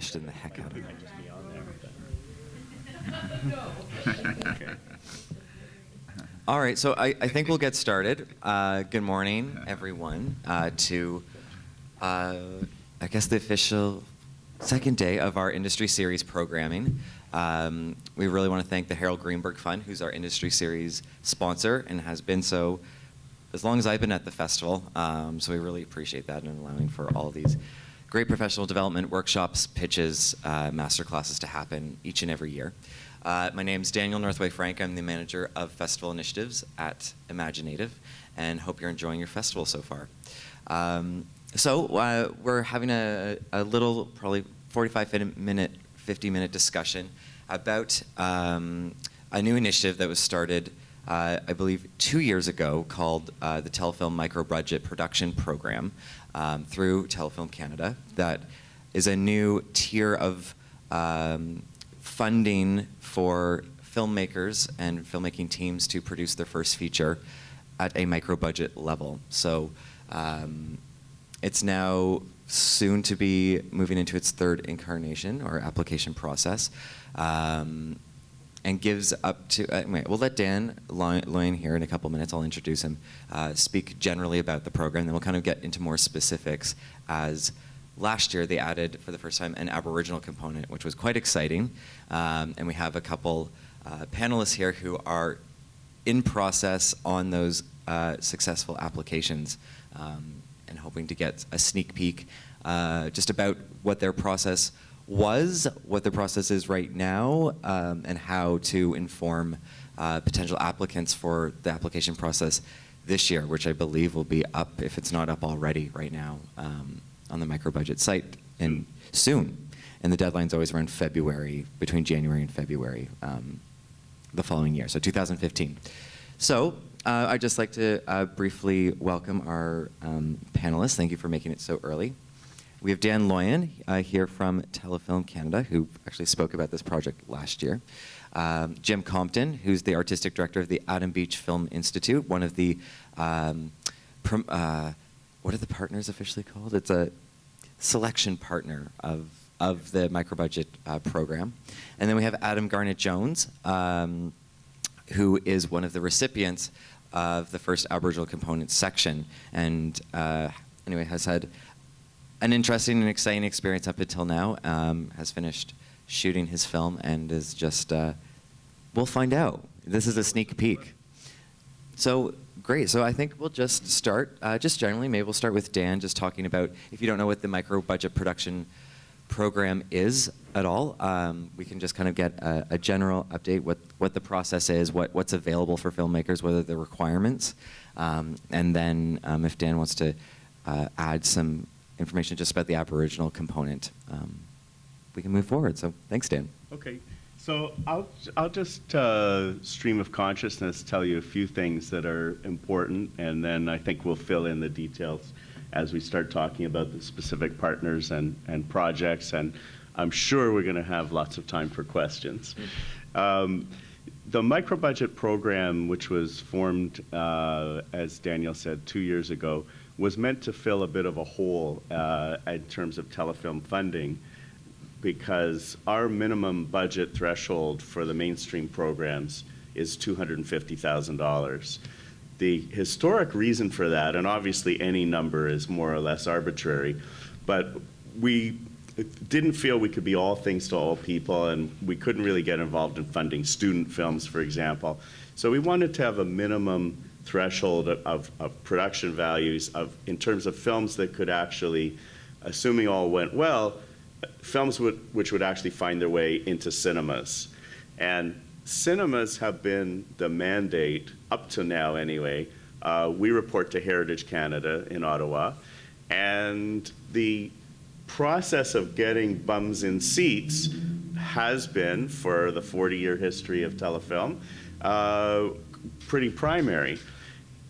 questioned the heck out of me. Okay. All right, so I think we'll get started. Good morning, everyone, to, I guess, the official second day of our industry series programming. We really want to thank the Harold Greenberg Fund, who's our industry series sponsor and has been so as long as I've been at the festival. So we really appreciate that and allowing for all of these great professional development workshops, pitches, masterclasses to happen each and every year. My name's Daniel Northway-Frank. I'm the manager of festival initiatives at imagineNATIVE, and hope you're enjoying your festival so far. So we're having a little, probably 45-minute, 50-minute discussion about a new initiative that was started, I believe, 2 years ago, called the Telefilm Micro-Budget Production Program through Telefilm Canada. That is a new tier of funding for filmmakers and filmmaking teams to produce their first feature at a micro-budget level. So it's now soon to be moving into its third incarnation or application process, and gives up to, we'll let Dan Loyan here in a couple minutes, I'll introduce him, speak generally about the program, then we'll kind of get into more specifics. As last year they added for the first time an Aboriginal component, which was quite exciting, and we have a couple panelists here who are in process on those successful applications, and hoping to get a sneak peek just about what their process was, what the process is right now, and how to inform potential applicants for the application process this year, which I believe will be up, if it's not up already right now, on the micro-budget site and soon. And the deadline's always around February, between January and February the following year, so 2015. So I'd just like to briefly welcome our panelists. Thank you for making it so early. We have Dan Loyan here from Telefilm Canada, who actually spoke about this project last year. Jim Compton, who's the artistic director of the Adam Beach Film Institute, one of the, what are the partners officially called? It's a selection partner of the micro-budget program. And then we have Adam Garnet Jones, who is one of the recipients of the first Aboriginal component section, and anyway, has had an interesting and exciting experience up until now, has finished shooting his film and is just, we'll find out. This is a sneak peek. So, great, so I think we'll just start, just generally, maybe we'll start with Dan, just talking about, if you don't know what the micro-budget production program is at all, we can just kind of get a general update, what the process is, what's available for filmmakers, what are the requirements, and then if Dan wants to add some information just about the Aboriginal component, we can move forward. So thanks, Dan. Okay, so I'll just stream of consciousness tell you a few things that are important, and then I think we'll fill in the details as we start talking about the specific partners and projects, and I'm sure we're going to have lots of time for questions. The micro-budget program, which was formed, as Daniel said, 2 years ago, was meant to fill a bit of a hole in terms of telefilm funding, because our minimum budget threshold for the mainstream programs is $250,000. The historic reason for that, and obviously any number is more or less arbitrary, but we didn't feel we could be all things to all people, and we couldn't really get involved in funding student films, for example. So we wanted to have a minimum threshold of production values in terms of films that could actually, assuming all went well, films which would actually find their way into cinemas. And cinemas have been the mandate, up to now anyway. We report to Heritage Canada in Ottawa, and the process of getting bums in seats has been, for the 40-year history of telefilm, pretty primary.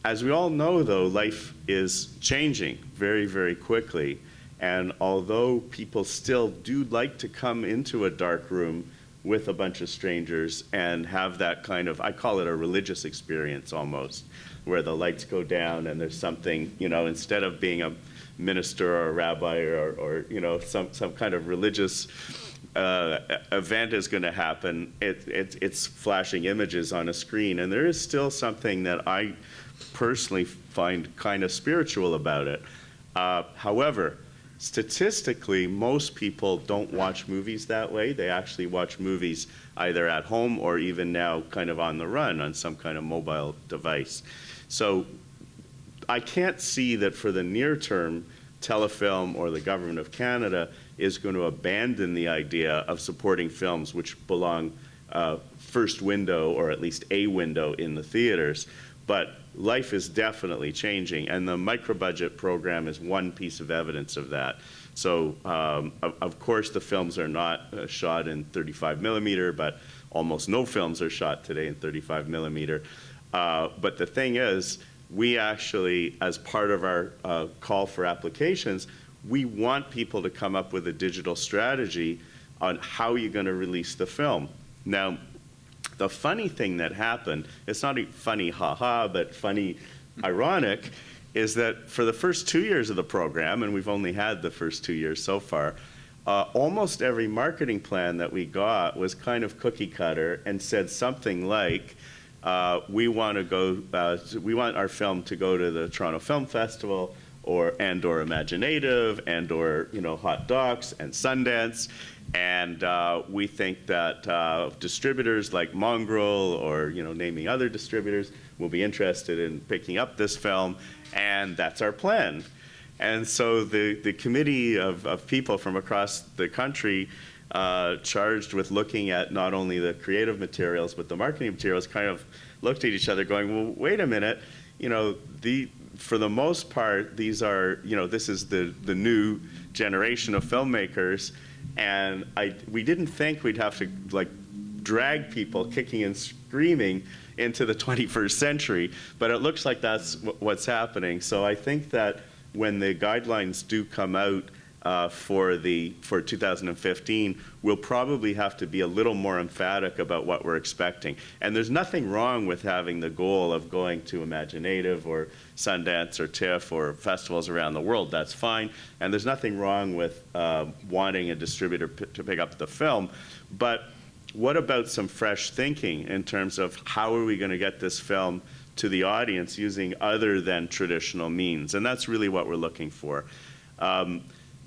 As we all know, though, life is changing very, very quickly. And although people still do like to come into a dark room with a bunch of strangers and have that kind of, I call it a religious experience almost, where the lights go down and there's something, you know, instead of being a minister or a rabbi or you know, some kind of religious event is going to happen. It's flashing images on a screen, and there is still something that I personally find kind of spiritual about it. However, statistically, most people don't watch movies that way. They actually watch movies either at home or even now kind of on the run on some kind of mobile device. So I can't see that for the near term, Telefilm or the Government of Canada is going to abandon the idea of supporting films which belong first window or at least a window in the theaters. But life is definitely changing, and the micro-budget program is one piece of evidence of that. So, of course, the films are not shot in 35 millimeter, but almost no films are shot today in 35 millimeter. But the thing is, we actually, as part of our call for applications, we want people to come up with a digital strategy on how you're going to release the film. Now, the funny thing that happened, it's not funny haha, but funny ironic, is that for the first 2 years of the program, and we've only had the first 2 years so far, almost every marketing plan that we got was kind of cookie cutter and said something like, we want our film to go to the Toronto Film Festival, or imagineNATIVE, and/or Hot Docs and Sundance, and we think that distributors like Mongrel or naming other distributors will be interested in picking up this film, and that's our plan. And so the committee of people from across the country charged with looking at not only the creative materials but the marketing materials kind of looked at each other going, well, wait a minute, for the most part, these are, this is the new generation of filmmakers, and we didn't think we'd have to drag people kicking and screaming into the 21st century, but it looks like that's what's happening. So I think that when the guidelines do come out for 2015, we'll probably have to be a little more emphatic about what we're expecting. And there's nothing wrong with having the goal of going to imagineNATIVE or Sundance or TIFF or festivals around the world. That's fine. And there's nothing wrong with wanting a distributor to pick up the film. But what about some fresh thinking in terms of how are we going to get this film to the audience using other than traditional means? And that's really what we're looking for.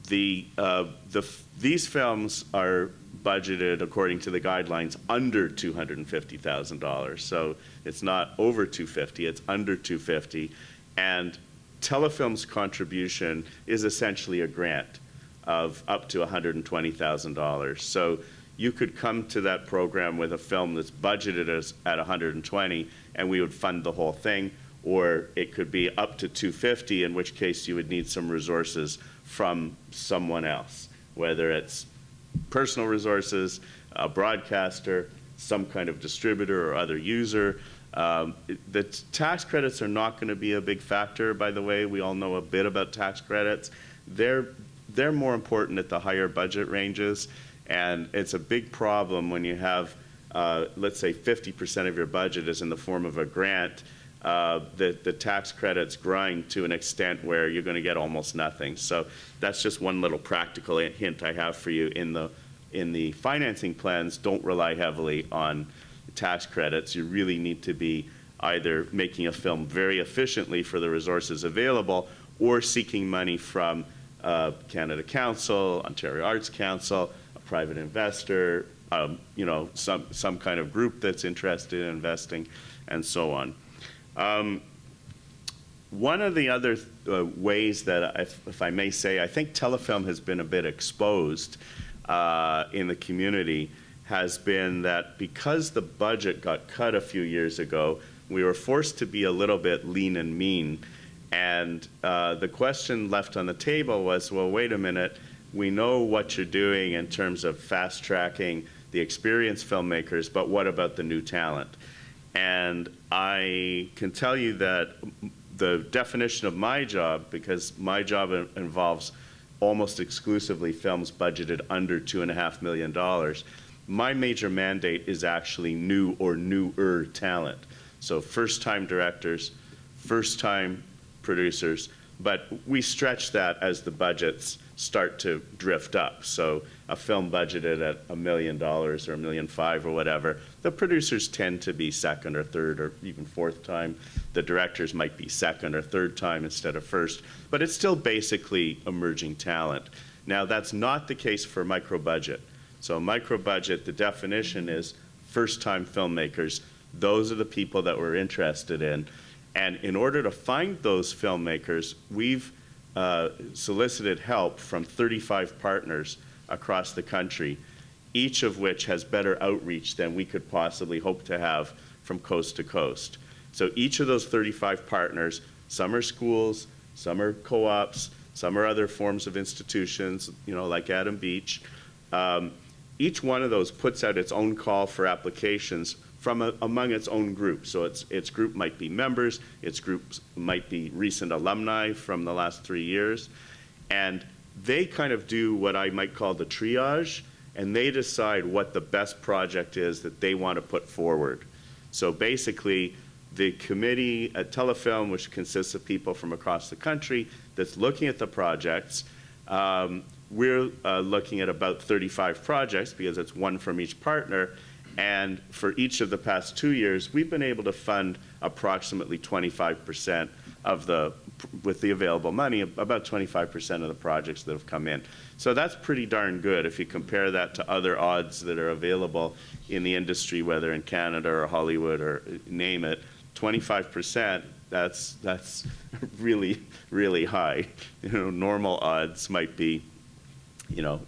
These films are budgeted according to the guidelines under $250,000. So it's not over $250,000, it's under $250,000. And Telefilm's contribution is essentially a grant of up to $120,000. So you could come to that program with a film that's budgeted at $120,000, and we would fund the whole thing. Or it could be up to $250,000, in which case you would need some resources from someone else, whether it's personal resources, a broadcaster, some kind of distributor or other user. The tax credits are not going to be a big factor, by the way. We all know a bit about tax credits. They're more important at the higher budget ranges, and it's a big problem when you have, let's say, 50% of your budget is in the form of a grant. The tax credits grind to an extent where you're going to get almost nothing. So that's just one little practical hint I have for you. In the financing plans, don't rely heavily on tax credits. You really need to be either making a film very efficiently for the resources available, or seeking money from Canada Council, Ontario Arts Council, a private investor, some kind of group that's interested in investing, and so on. One of the other ways that, if I may say, I think Telefilm has been a bit exposed in the community has been that because the budget got cut a few years ago, we were forced to be a little bit lean and mean. And the question left on the table was, well, wait a minute, we know what you're doing in terms of fast-tracking the experienced filmmakers, but what about the new talent? And I can tell you that the definition of my job, because my job involves almost exclusively films budgeted under $2.5 million, my major mandate is actually new or newer talent. So first-time directors, first-time producers, But we stretch that as the budgets start to drift up. So a film budgeted at $1 million or $1.5 million or whatever, the producers tend to be second or third or even fourth time. The directors might be second or third time instead of first, but it's still basically emerging talent. Now, that's not the case for micro budget. So micro budget, the definition is first-time filmmakers. Those are the people that we're interested in. And in order to find those filmmakers, we've solicited help from 35 partners across the country, each of which has better outreach than we could possibly hope to have from coast to coast. So each of those 35 partners, some are schools, some are co-ops, some are other forms of institutions, like Adam Beach. Each one of those puts out its own call for applications from among its own group. So its group might be members, its groups might be recent alumni from the last 3 years, and they kind of do what I might call the triage, and they decide what the best project is that they want to put forward. So basically, the committee at Telefilm, which consists of people from across the country, that's looking at the projects, we're looking at about 35 projects because it's one from each partner. And for each of the past 2 years, we've been able to fund approximately 25% of with the available money, about 25% of the projects that have come in. So that's pretty darn good if you compare that to other odds that are available in the industry, whether in Canada or Hollywood or name it. 25%, that's really, really high. Normal odds might be,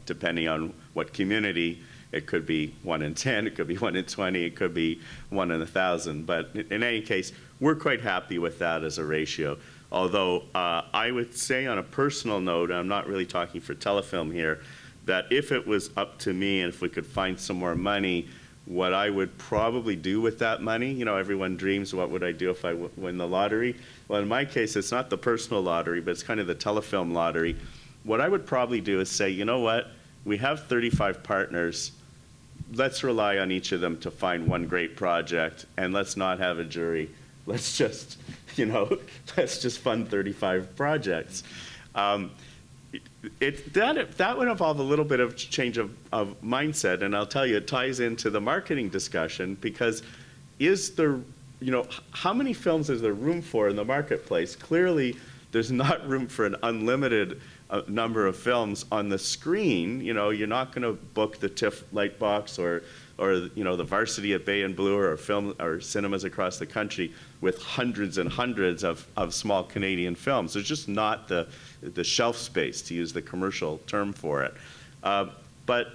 depending on what community, it could be 1 in 10, it could be 1 in 20, it could be 1 in 1,000. But in any case, we're quite happy with that as a ratio. Although I would say on a personal note, and I'm not really talking for Telefilm here, that if it was up to me and if we could find some more money, what I would probably do with that money, everyone dreams, what would I do if I win the lottery? Well, in my case, it's not the personal lottery, but it's kind of the Telefilm lottery. What I would probably do is say, you know what, we have 35 partners, let's rely on each of them to find one great project, and let's not have a jury. Let's just, let's just fund 35 projects. That would involve a little bit of change of mindset, and I'll tell you, it ties into the marketing discussion, because how many films is there room for in the marketplace? Clearly, there's not room for an unlimited number of films on the screen. You're not going to book the TIFF Lightbox or the Varsity at Bay and Blue or cinemas across the country with hundreds and hundreds of small Canadian films. There's just not the shelf space, to use the commercial term for it. But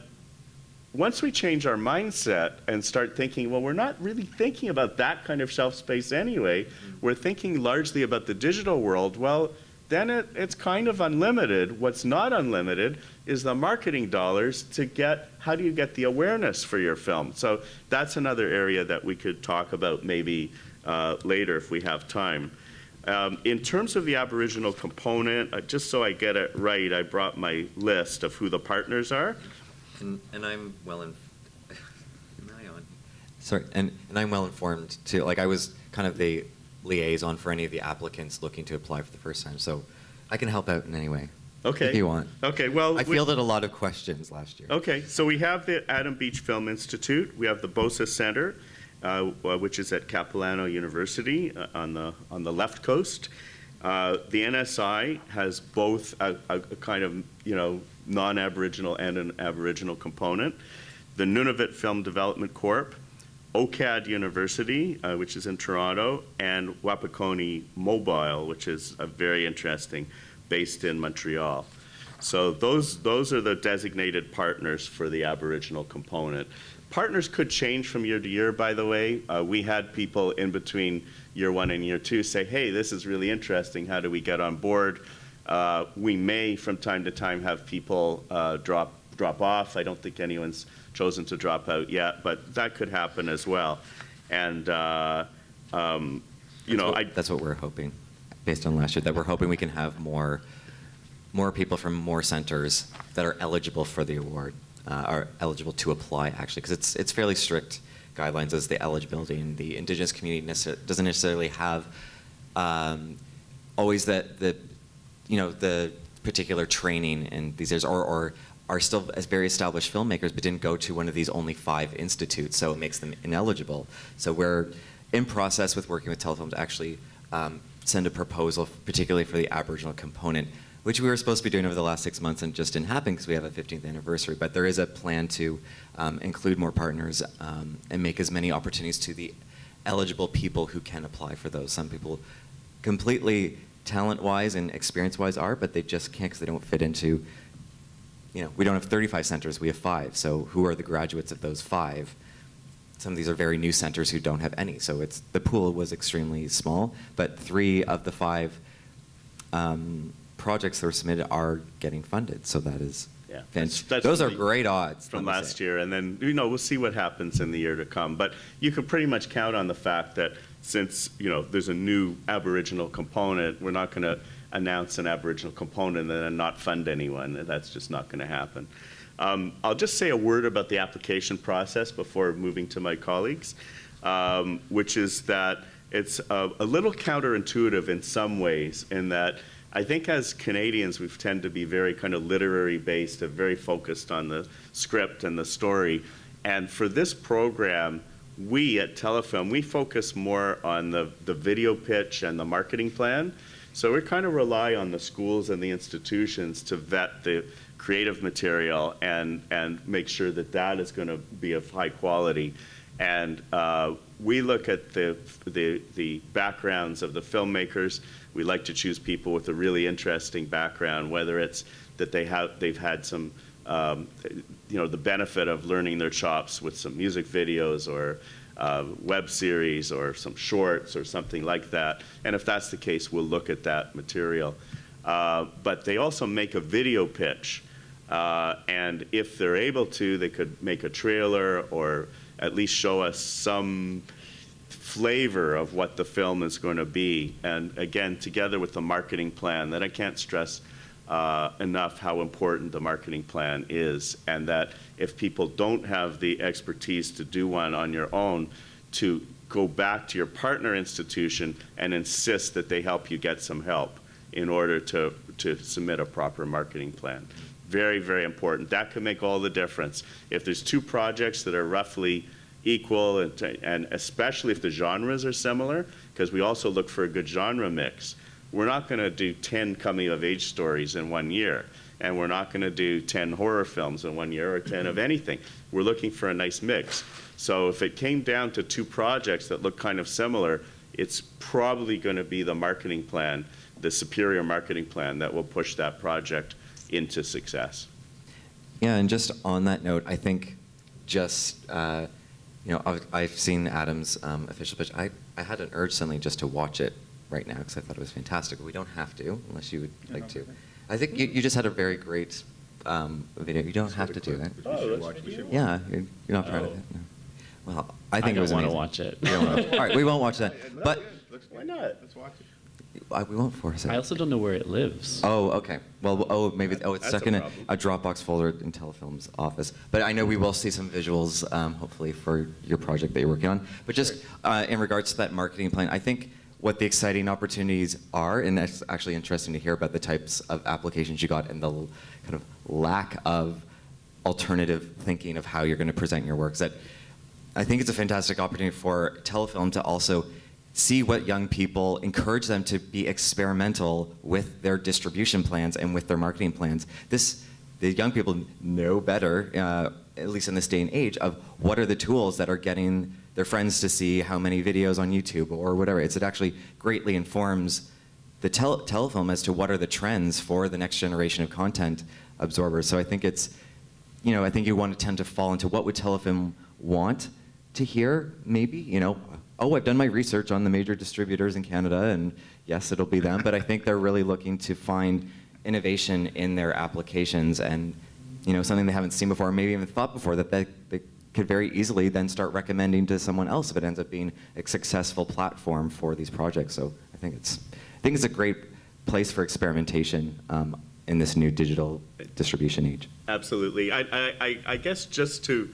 once we change our mindset and start thinking, well, we're not really thinking about that kind of shelf space anyway, we're thinking largely about the digital world, well, then it's kind of unlimited. What's not unlimited is the marketing dollars to how do you get the awareness for your film? So that's another area that we could talk about maybe later if we have time. In terms of the Aboriginal component, just so I get it right, I brought my list of who the partners are. And I'm well am I on? Sorry, and I'm well informed too. Like, I was kind of the liaison for any of the applicants looking to apply for the first time, so I can help out in any way. Okay. If you want. Okay, well, I fielded a lot of questions last year. Okay, so we have the Adam Beach Film Institute, we have the BOSA Center, which is at Capilano University on the left coast. The NSI has both a kind of non-Aboriginal and an Aboriginal component. The Nunavut Film Development Corp, OCAD University, which is in Toronto, and Wapikoni Mobile, which is very interesting, based in Montreal. So those are the designated partners for the Aboriginal component. Partners could change from year to year, by the way. We had people in between year 1 and year 2 say, hey, this is really interesting, how do we get on board? We may, from time to time, have people drop off. I don't think anyone's chosen to drop out yet, but that could happen as well. And that's what we're hoping, based on last year, that we're hoping we can have more people from more centers that are eligible for the award, are eligible to apply, actually, because it's fairly strict guidelines as the eligibility, and the Indigenous community doesn't necessarily have always the the particular training in these areas, or are still as very established filmmakers, but didn't go to one of these only 5 institutes, so it makes them ineligible. So we're in process with working with Telefilm to actually send a proposal, particularly for the Aboriginal component, which we were supposed to be doing over the last 6 months and just didn't happen because we have a 15th anniversary. But there is a plan to include more partners and make as many opportunities to the eligible people who can apply for those. Some people completely talent-wise and experience-wise are, but they just can't because they don't fit into, we don't have 35 centers, we have 5. So who are the graduates of those 5? Some of these are very new centers who don't have any. So the pool was extremely small, but 3 of the 5 projects that were submitted are getting funded. So that is, that's those are great odds. From last year, and then, we'll see what happens in the year to come. But you can pretty much count on the fact that since, there's a new Aboriginal component, we're not going to announce an Aboriginal component and then not fund anyone. That's just not going to happen. I'll just say a word about the application process before moving to my colleagues, which is that it's a little counterintuitive in some ways, in that I think as Canadians, we tend to be very kind of literary based and very focused on the script and the story. And for this program, we at Telefilm, we focus more on the video pitch and the marketing plan. So we kind of rely on the schools and the institutions to vet the creative material and make sure that that is going to be of high quality. And we look at the backgrounds of the filmmakers. We like to choose people with a really interesting background, whether it's that they've had some the benefit of learning their chops with some music videos or web series or some shorts or something like that. And if that's the case, we'll look at that material. But they also make a video pitch. And if they're able to, they could make a trailer or at least show us some flavor of what the film is going to be. And again, together with the marketing plan, that I can't stress enough how important the marketing plan is, and that if people don't have the expertise to do one on your own, to go back to your partner institution and insist that they help you get some help in order to submit a proper marketing plan. Very, very important. That can make all the difference. If there's 2 projects that are roughly equal, and especially if the genres are similar, because we also look for a good genre mix. We're not going to do 10 coming-of-age stories in 1 year, and we're not going to do 10 horror films in 1 year or 10 of anything. We're looking for a nice mix. So if it came down to 2 projects that look kind of similar, it's probably going to be the marketing plan, the superior marketing plan, that will push that project into success. Yeah, and just on that note, I think just, I've seen Adam's official pitch. I had an urge suddenly just to watch it right now because I thought it was fantastic. But we don't have to, unless you would like to. I think you just had a very great video. You don't have to do it. Yeah, you're not proud of it. No. Well, I think it was amazing. I don't want to watch it. You don't wanna, all right, we won't watch that. But why not? Let's watch it. We won't force it. I also don't know where it lives. Oh, okay. Well, maybe it's stuck in a Dropbox folder in Telefilm's office. But I know we will see some visuals, hopefully, for your project that you're working on. But just in regards to that marketing plan, I think what the exciting opportunities are, and that's actually interesting to hear about the types of applications you got and the kind of lack of alternative thinking of how you're going to present your works. That I think it's a fantastic opportunity for Telefilm to also see what young people, encourage them to be experimental with their distribution plans and with their marketing plans. The young people know better, at least in this day and age, of what are the tools that are getting their friends to see how many videos on YouTube or whatever. It actually greatly informs the Telefilm as to what are the trends for the next generation of content absorbers. So I think it's, I think you want to tend to fall into what would Telefilm want to hear, maybe, oh, I've done my research on the major distributors in Canada, and yes, it'll be them, but I think they're really looking to find innovation in their applications and, something they haven't seen before, maybe even thought before, that they could very easily then start recommending to someone else if it ends up being a successful platform for these projects. So I think it's a great place for experimentation in this new digital distribution age. Absolutely. I guess just to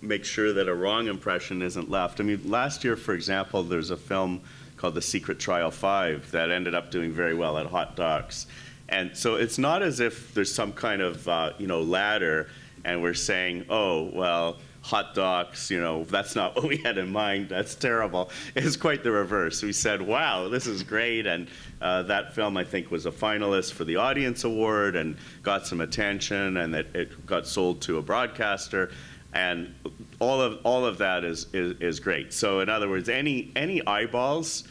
make sure that a wrong impression isn't left. I mean, last year, for example, there's a film called The Secret Trial 5 that ended up doing very well at Hot Docs. And so it's not as if there's some kind of ladder and we're saying, oh, well, Hot Docs, that's not what we had in mind. That's terrible. It's quite the reverse. We said, wow, this is great. And that film, I think, was a finalist for the Audience Award and got some attention, and it got sold to a broadcaster. And all of that is great. So in other words, any eyeballs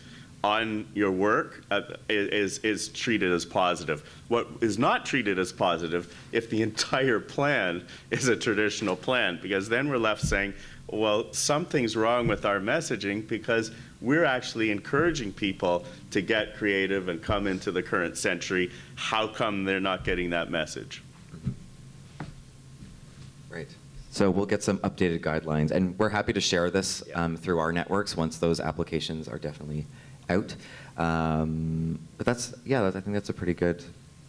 on your work is treated as positive. What is not treated as positive if the entire plan is a traditional plan, because then we're left saying, well, something's wrong with our messaging because we're actually encouraging people to get creative and come into the current century. How come they're not getting that message? Right. So we'll get some updated guidelines, and we're happy to share this through our networks once those applications are definitely out. But I think that's a pretty good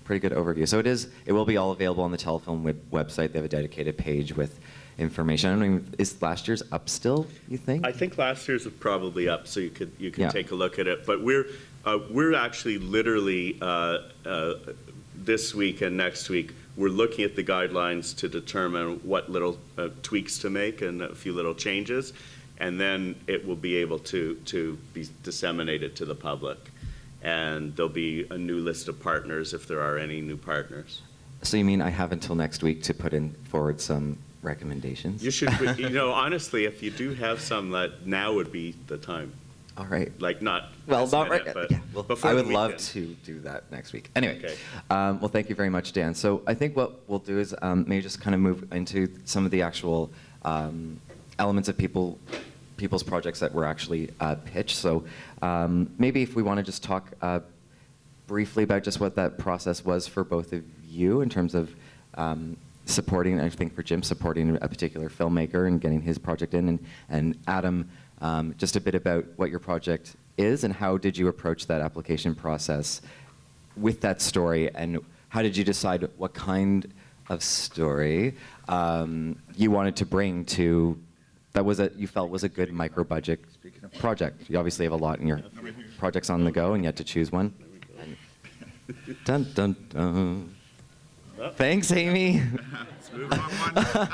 overview. So it will be all available on the Telefilm website. They have a dedicated page with information. I don't know, is last year's up still, you think? I think last year's was probably up, so you could take a look at it. But we're actually literally this week and next week, we're looking at the guidelines to determine what little tweaks to make and a few little changes. And then it will be able to be disseminated to the public. And there'll be a new list of partners if there are any new partners. So you mean I have until next week to put forward some recommendations? You should, honestly, if you do have some, that now would be the time. All right. Like not right. but yeah, well, I would love to do that next week. Anyway, okay. Well, thank you very much, Dan. So I think what we'll do is maybe just kind of move into some of the actual elements of people's projects that were actually pitched. So maybe if we want to just talk briefly about just what that process was for both of you in terms of supporting, I think for Jim, supporting a particular filmmaker and getting his project in, and Adam, just a bit about what your project is and how did you approach that application process with that story, and how did you decide what kind of story you wanted to bring to you felt was a good micro-budget project. You obviously have a lot in your projects on the go, and you had to choose one. Dun, dun, dun. Thanks, Amy. Let's move on one.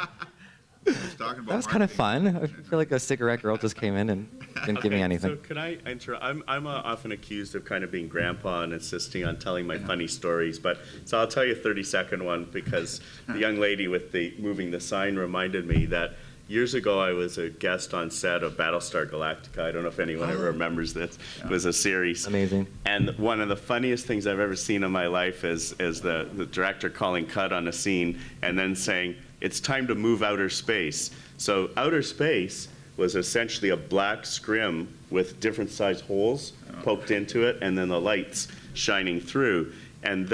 That was kind of fun. I feel like a cigarette girl just came in and didn't give me anything. So can I interrupt? I'm often accused of kind of being grandpa and insisting on telling my funny stories, so I'll tell you a 30-second one, because the young lady with the moving the sign reminded me that years ago, I was a guest on set of Battlestar Galactica. I don't know if anyone ever remembers this. It was a series. Amazing. And one of the funniest things I've ever seen in my life is the director calling cut on a scene and then saying, it's time to move outer space. So outer space was essentially a black scrim with different sized holes poked into it, and then the lights shining through. And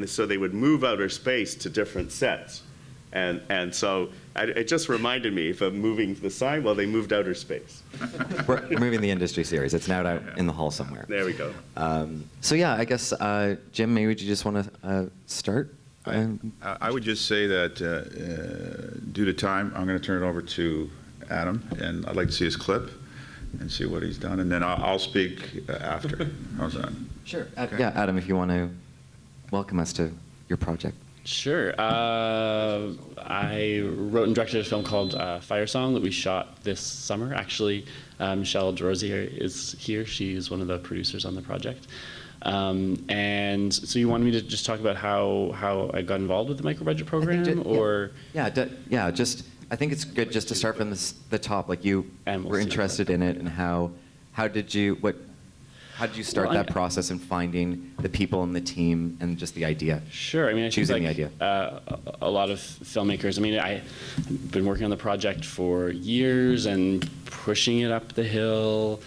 so they would move outer space to different sets. And so it just reminded me of moving the sign. Well, they moved outer space. We're moving the industry series. It's now out in the hall somewhere. There we go. So yeah, I guess, Jim, maybe would you just want to start? I would just say that due to time, I'm going to turn it over to Adam, and I'd like to see his clip and see what he's done, and then I'll speak after. How's that? Sure. Okay. Yeah, Adam, if you want to welcome us to your project. Sure. I wrote and directed a film called Fire Song that we shot this summer. Actually, Michelle DeRosier is here. She's one of the producers on the project. And so you wanted me to just talk about how I got involved with the micro-budget program, or? Yeah, just, I think it's good just to start from the top. Like you were interested in it, and how did you start that process in finding the people and the team and just the idea? Sure. I mean, I choosing think the idea. A lot of filmmakers. I mean, I've been working on the project for years and pushing it up the hill.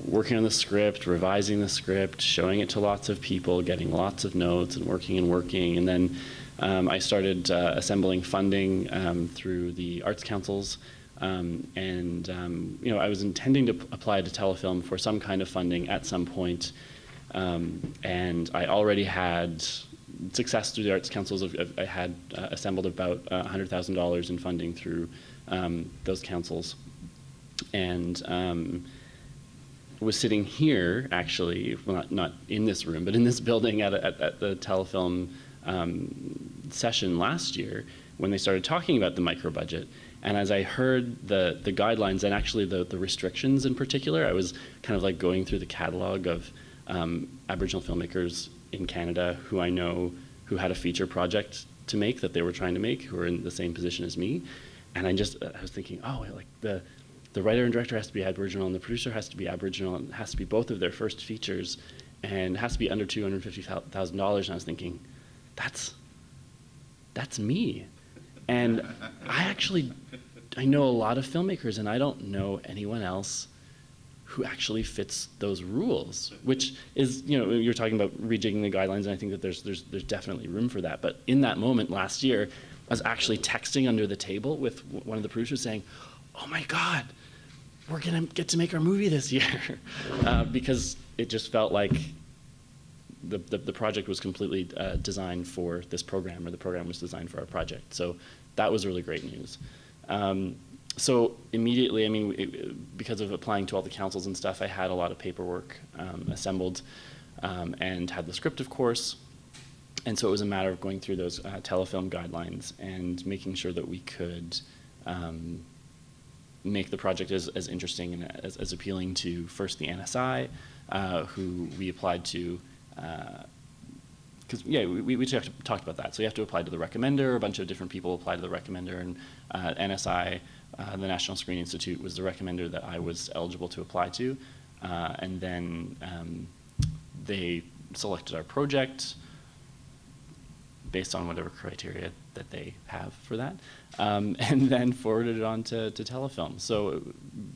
Working on the script, revising the script, showing it to lots of people, getting lots of notes, and working. And then I started assembling funding through the arts councils. I was intending to apply to Telefilm for some kind of funding at some point, and I already had success through the arts councils. I had assembled about $100,000 in funding through those councils, and was sitting here, actually, well, not in this room, but in this building at the Telefilm session last year when they started talking about the micro budget. And as I heard the guidelines and actually the restrictions in particular, I was kind of like going through the catalog of Aboriginal filmmakers in Canada who I know who had a feature project to make that they were trying to make, who are in the same position as me. And I was thinking, oh, like the writer and director has to be Aboriginal and the producer has to be Aboriginal, and it has to be both of their first features, and it has to be under $250,000. And I was thinking, that's me. And I know a lot of filmmakers, and I don't know anyone else who actually fits those rules, which is, you're talking about rejigging the guidelines, and I think that there's definitely room for that. But in that moment last year, I was actually texting under the table with one of the producers saying, oh my God, we're gonna get to make our movie this year. Because it just felt like the project was completely designed for this program, or the program was designed for our project. So that was really great news. So immediately, because of applying to all the councils and stuff, I had a lot of paperwork assembled and had the script, of course. And so it was a matter of going through those Telefilm guidelines and making sure that we could make the project as interesting and as appealing to, first, the NSI, who we applied to. Because, we talked about that. So you have to apply to the recommender. A bunch of different people apply to the recommender, and NSI, the National Screen Institute, was the recommender that I was eligible to apply to. And then they selected our project based on whatever criteria that they have for that, and then forwarded it on to Telefilm. So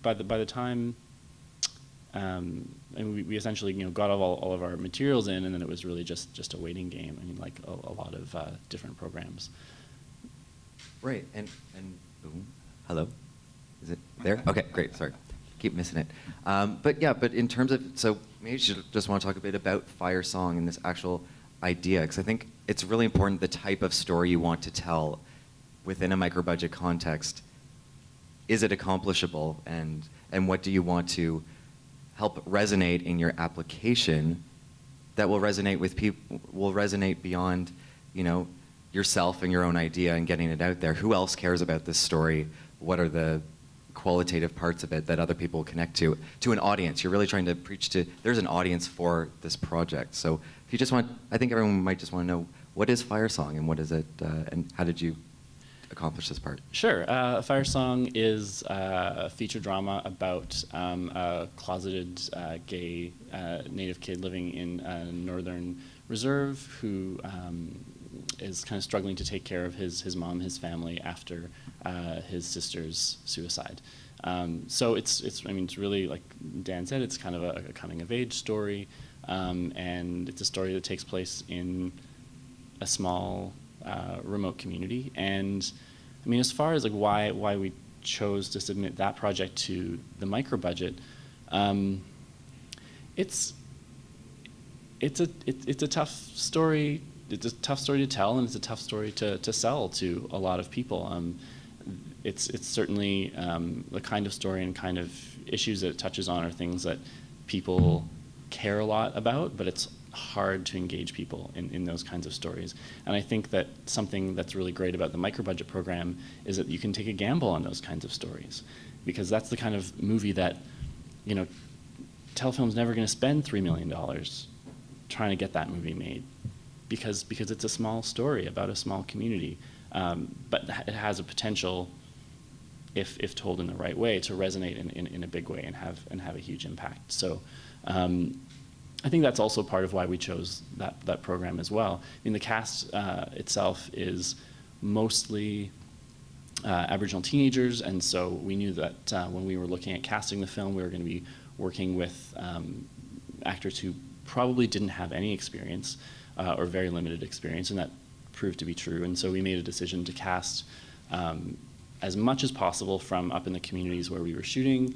by the time, and we essentially got all of our materials in, and then it was really just a waiting game. I mean, like a lot of different programs. Right, and boom, hello, is it there? Okay, great. Sorry, keep missing it. But in terms of, so maybe you just want to talk a bit about Fire Song and this actual idea, because I think it's really important the type of story you want to tell within a micro-budget context. Is it accomplishable, and what do you want to help resonate in your application that will resonate with people, will resonate beyond, yourself and your own idea and getting it out there? Who else cares about this story? What are the qualitative parts of it that other people connect to an audience? You're really trying to preach to, there's an audience for this project. So if you just want, I think everyone might just want to know, what is Fire Song, and what is it, and how did you accomplish this part? Sure. Fire Song is a feature drama about a closeted gay Native kid living in a northern reserve who is kind of struggling to take care of his mom, his family, after his sister's suicide. So it's really, like Dan said, it's kind of a coming-of-age story, and it's a story that takes place in a small remote community. And as far as like why we chose to submit that project to the micro budget, it's a tough story. It's a tough story to tell, and it's a tough story to sell to a lot of people. It's certainly the kind of story and kind of issues that it touches on are things that people care a lot about, but it's hard to engage people in those kinds of stories. And I think that something that's really great about the micro-budget program is that you can take a gamble on those kinds of stories, because that's the kind of movie that, Telefilm's never going to spend $3 million trying to get that movie made, because it's a small story about a small community, but it has a potential, if told in the right way, to resonate in a big way and have a huge impact. So I think that's also part of why we chose that program as well. The cast itself is mostly Aboriginal teenagers, and so we knew that when we were looking at casting the film, we were going to be working with actors who probably didn't have any experience or very limited experience, and that proved to be true. And so we made a decision to cast as much as possible from up in the communities where we were shooting.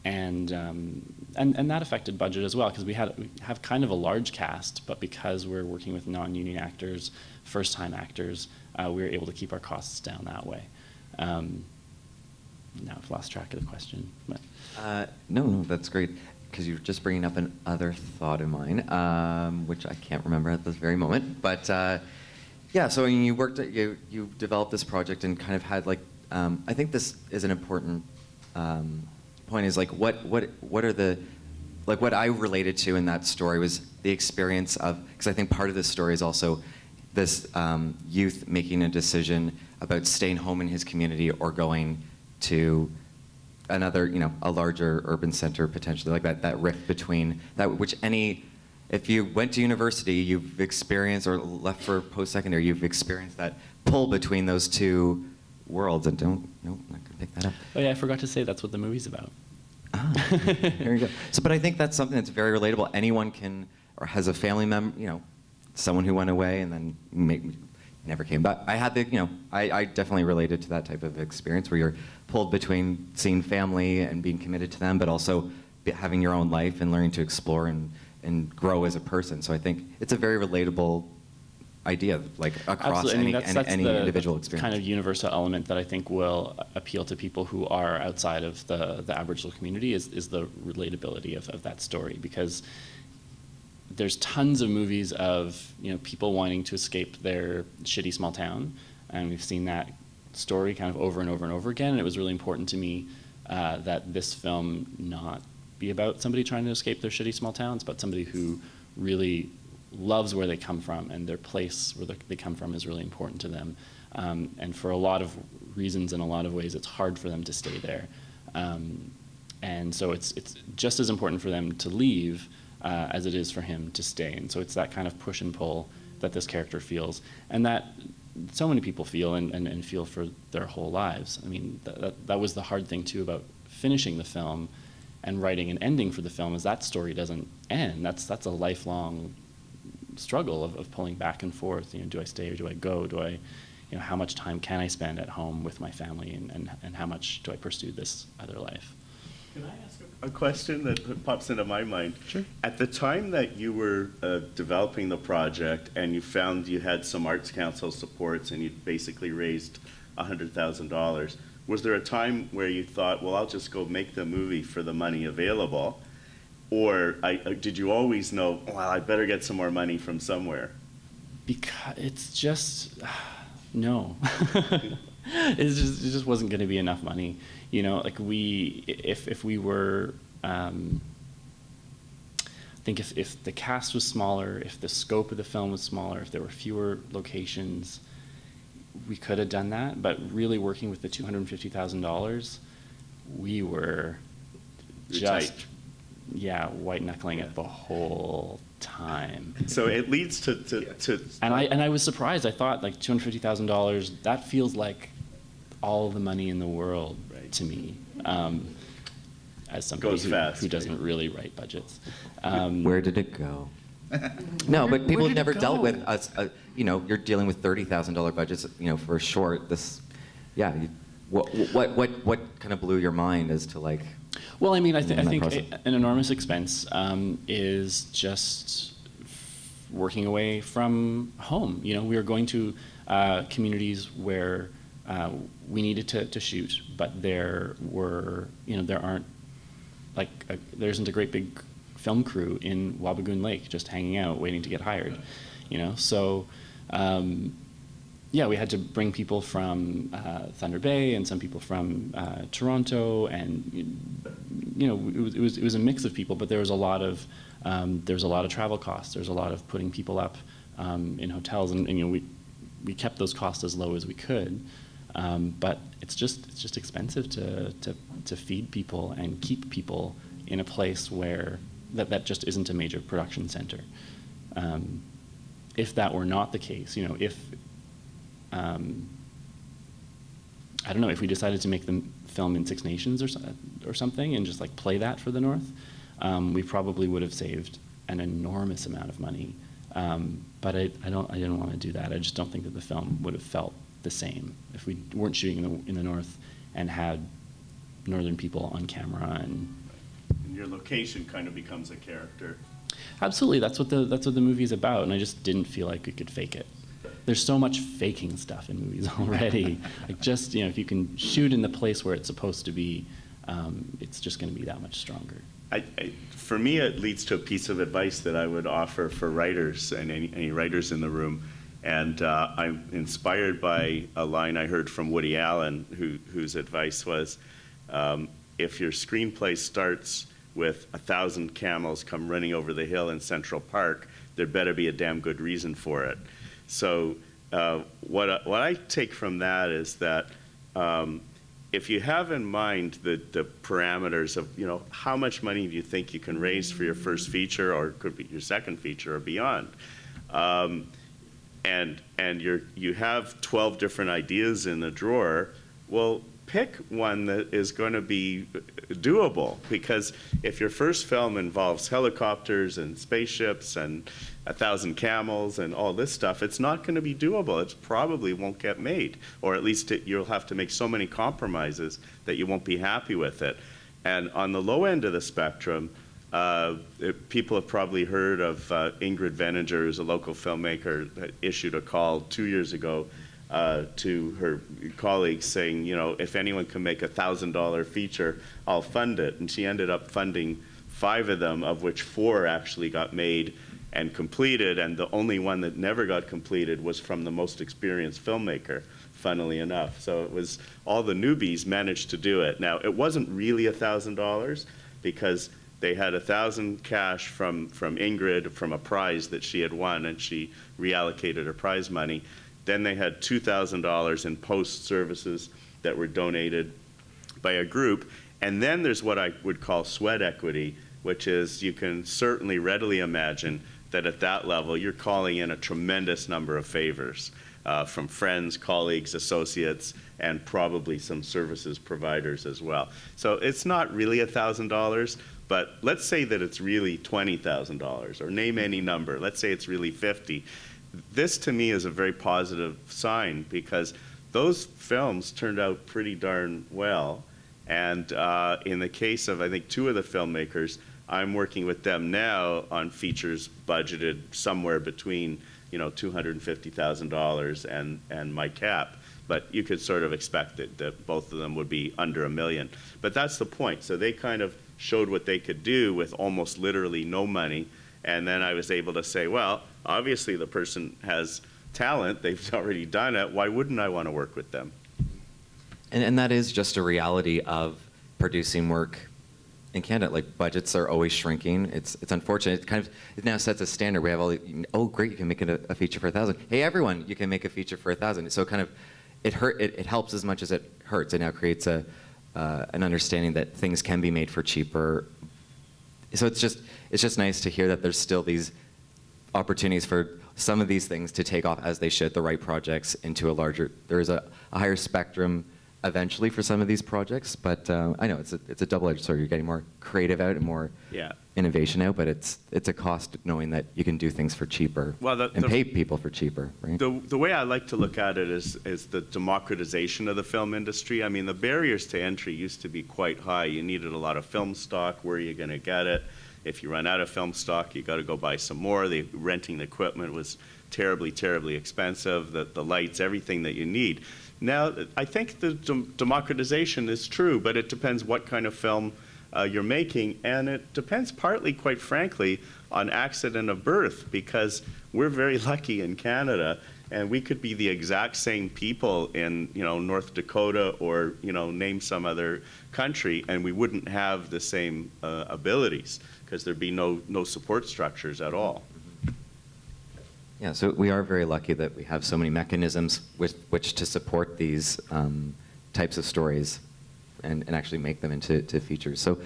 And that affected budget as well, because we have kind of a large cast, but because we're working with non-union actors, first-time actors, we were able to keep our costs down that way. Now I've lost track of the question. But. No, that's great. because you're just bringing up another thought of mine, which I can't remember at this very moment. But yeah, so when you developed this project and kind of had like, I think this is an important point. Is like what are the, like what I related to in that story was the experience of, because I think part of this story is also this youth making a decision about staying home in his community or going to another, a larger urban center potentially, like that rift between that, which if you went to university, you've experienced, or left for post-secondary, you've experienced that pull between those two worlds. And I'm not gonna pick that up. Oh yeah, I forgot to say that's what the movie's about. Ah, there you go. So, but I think that's something that's very relatable. Anyone can, or has a family member, someone who went away and then never came back. I had I definitely related to that type of experience where you're pulled between seeing family and being committed to them, but also having your own life and learning to explore and grow as a person. So I think it's a very relatable idea, like across Absolutely. any individual experience. Kind of universal element that I think will appeal to people who are outside of the Aboriginal community is the relatability of that story, because there's tons of movies of people wanting to escape their shitty small town, and we've seen that story kind of over and over and over again. And it was really important to me that this film not be about somebody trying to escape their shitty small towns, but somebody who really loves where they come from, and their place where they come from is really important to them. And for a lot of reasons, in a lot of ways, it's hard for them to stay there. And so it's just as important for them to leave as it is for him to stay. And so it's that kind of push and pull that this character feels, and that so many people feel and feel for their whole lives. I mean, that was the hard thing too about finishing the film and writing an ending for the film, is that story doesn't end. That's a lifelong struggle of pulling back and forth. Do I stay or do I go? Do I, how much time can I spend at home with my family, and how much do I pursue this other life? Can I ask a question that pops into my mind? Sure. At the time that you were developing the project and you found you had some Arts Council supports and you basically raised $100,000, was there a time where you thought, well, I'll just go make the movie for the money available? Or did you always know, well, I better get some more money from somewhere? Because it's just, no. It just wasn't going to be enough money. Like if we were, I think if the cast was smaller, if the scope of the film was smaller, if there were fewer locations, we could have done that. But really working with the $250,000, we were just, white knuckling it the whole time. So it leads to And I was surprised. I thought like $250,000, that feels like all the money in the world to me, as somebody who doesn't really write budgets. Where did it go? No, but people have never dealt with us. You're dealing with $30,000 budgets. For a short. What kind of blew your mind as to like? Well, I mean, I think an enormous expense is just working away from home. You know, we were going to communities where we needed to shoot, but there were, there aren't, like, there isn't a great big film crew in Wapikoni Lake just hanging out waiting to get hired, so yeah, we had to bring people from Thunder Bay and some people from Toronto, and it was a mix of people, but there was a lot of travel costs. There's a lot of putting people up in hotels, and we kept those costs as low as we could, but it's just expensive to feed people and keep people in a place where that just isn't a major production center. If that were not the case, if I don't know, if we decided to make the film in Six Nations or something and just like play that for the North, we probably would have saved an enormous amount of money. But I didn't want to do that. I just don't think that the film would have felt the same if we weren't shooting in the North and had Northern people on camera. And your location kind of becomes a character. Absolutely, that's what the movie is about, and I just didn't feel like we could fake it. There's so much faking stuff in movies already. Like if you can shoot in the place where it's supposed to be, it's just going to be that much stronger. For me, it leads to a piece of advice that I would offer for writers and any writers in the room. And I'm inspired by a line I heard from Woody Allen, whose advice was, if your screenplay starts with 1,000 camels come running over the hill in Central Park, there better be a damn good reason for it. So what I take from that is that if you have in mind the parameters of, how much money do you think you can raise for your first feature, or it could be your second feature or beyond, and you have 12 different ideas in the drawer, well, pick one that is going to be doable, because if your first film involves helicopters and spaceships and 1,000 camels and all this stuff, it's not going to be doable. It probably won't get made, or at least you'll have to make so many compromises that you won't be happy with it. And on the low end of the spectrum, people have probably heard of Ingrid Veninger, who's a local filmmaker, that issued a call 2 years ago to her colleagues saying, if anyone can make a $1,000 feature, I'll fund it. And she ended up funding 5 of them, of which 4 actually got made and completed, and the only one that never got completed was from the most experienced filmmaker, funnily enough. So it was all the newbies managed to do it. Now, it wasn't really $1,000 because they had $1,000 cash from Ingrid from a prize that she had won, and she reallocated her prize money. Then they had $2,000 in post services that were donated by a group. And then there's what I would call sweat equity, which is you can certainly readily imagine that at that level, you're calling in a tremendous number of favors from friends, colleagues, associates, and probably some services providers as well. So it's not really $1,000, but let's say that it's really $20,000, or name any number. Let's say it's really 50. This to me is a very positive sign, because those films turned out pretty darn well. And in the case of, I think, 2 of the filmmakers, I'm working with them now on features budgeted somewhere between, $250,000 and my cap. But you could sort of expect that both of them would be under $1 million. But that's the point. So they kind of showed what they could do with almost literally no money. And then I was able to say, well, obviously the person has talent. They've already done it. Why wouldn't I want to work with them? And that is just a reality of producing work in Canada. Like, budgets are always shrinking. It's unfortunate. It now sets a standard. We have all oh great, you can make a feature for 1,000. Hey everyone, you can make a feature for 1,000. So it helps as much as it hurts. It now creates an understanding that things can be made for cheaper. So it's just nice to hear that there's still these opportunities for some of these things to take off as they should, the right projects into there is a higher spectrum eventually for some of these projects, but I know it's a double-edged sword. You're getting more creative out and more innovation out, but it's a cost knowing that you can do things for cheaper and pay people for cheaper, right? The way I like to look at it is the democratization of the film industry. I mean, the barriers to entry used to be quite high. You needed a lot of film stock. Where are you going to get it? If you run out of film stock, you got to go buy some more. Renting the equipment was terribly, terribly expensive. The lights, everything that you need. Now, I think the democratization is true, but it depends what kind of film you're making, and it depends partly, quite frankly, on accident of birth, because we're very lucky in Canada, and we could be the exact same people in North Dakota or name some other country, and we wouldn't have the same abilities, because there'd be no support structures at all. Yeah, so we are very lucky that we have so many mechanisms with which to support these types of stories and actually make them into features. So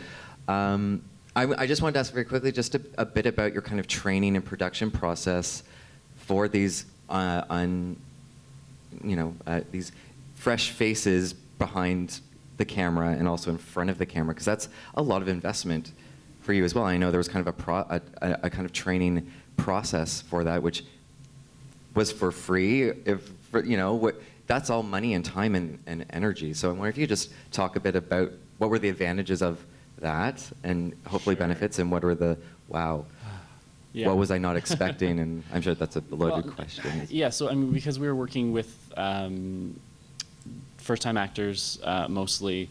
I just wanted to ask very quickly just a bit about your kind of training and production process for these these fresh faces behind the camera and also in front of the camera, because that's a lot of investment for you as well. I know there was kind of a kind of training process for that, which was for free. That's all money and time and energy. So I wonder if you just talk a bit about what were the advantages of that, and hopefully benefits, and what were the what was I not expecting? And I'm sure that's a loaded question. Yeah, so I mean, because we were working with first-time actors mostly,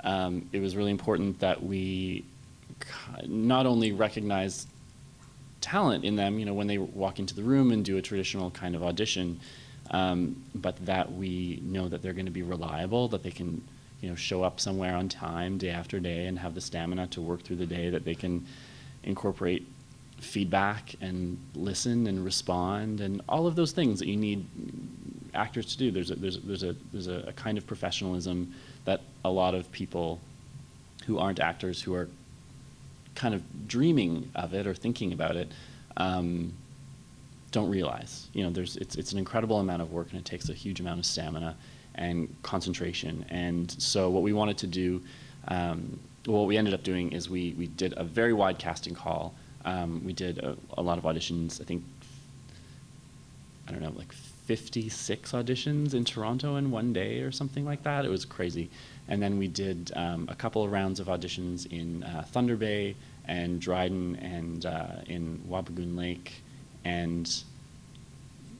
it was really important that we not only recognize talent in them, when they walk into the room and do a traditional kind of audition, but that we know that they're going to be reliable, that they can, show up somewhere on time day after day and have the stamina to work through the day, that they can incorporate feedback and listen and respond and all of those things that you need actors to do. There's a kind of professionalism that a lot of people who aren't actors, who are kind of dreaming of it or thinking about it, don't realize. It's an incredible amount of work, and it takes a huge amount of stamina and concentration. And so what we wanted to do, what we ended up doing is we did a very wide casting call. We did a lot of auditions, I think, like 56 auditions in Toronto in one day or something like that. It was crazy. And then we did a couple of rounds of auditions in Thunder Bay and Dryden and in Wapikoni Lake. And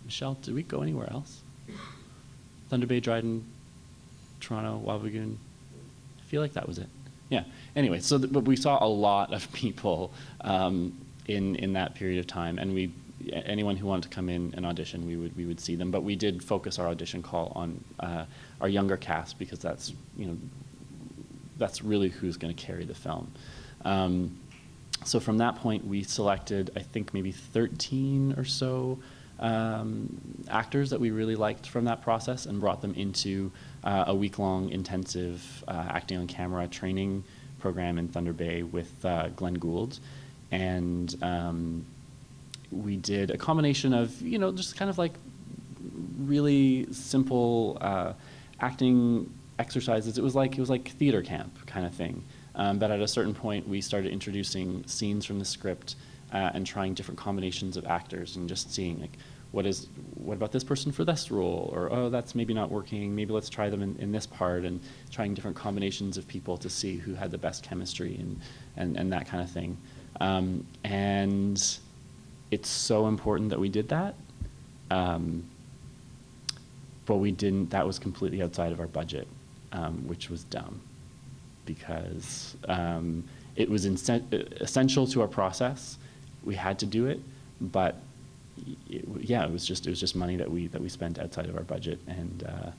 Michelle, did we go anywhere else? Thunder Bay, Dryden, Toronto, Wapikoni. I feel like that was it. Yeah. Anyway, but we saw a lot of people in that period of time, and anyone who wanted to come in and audition, we would see them. But we did focus our audition call on our younger cast, because that's really who's going to carry the film. So from that point, we selected, I think, maybe 13 or so actors that we really liked from that process, and brought them into a week-long intensive acting on camera training program in Thunder Bay with Glenn Gould. And we did a combination of, just kind of like really simple acting exercises. It was like theater camp kind of thing. But at a certain point, we started introducing scenes from the script and trying different combinations of actors, and just seeing, like, what about this person for this role? Or, oh, that's maybe not working. Maybe let's try them in this part, and trying different combinations of people to see who had the best chemistry and that kind of thing. And it's so important that we did that. But we didn't, that was completely outside of our budget, which was dumb, because it was essential to our process. We had to do it, but it was just money that we spent outside of our budget, and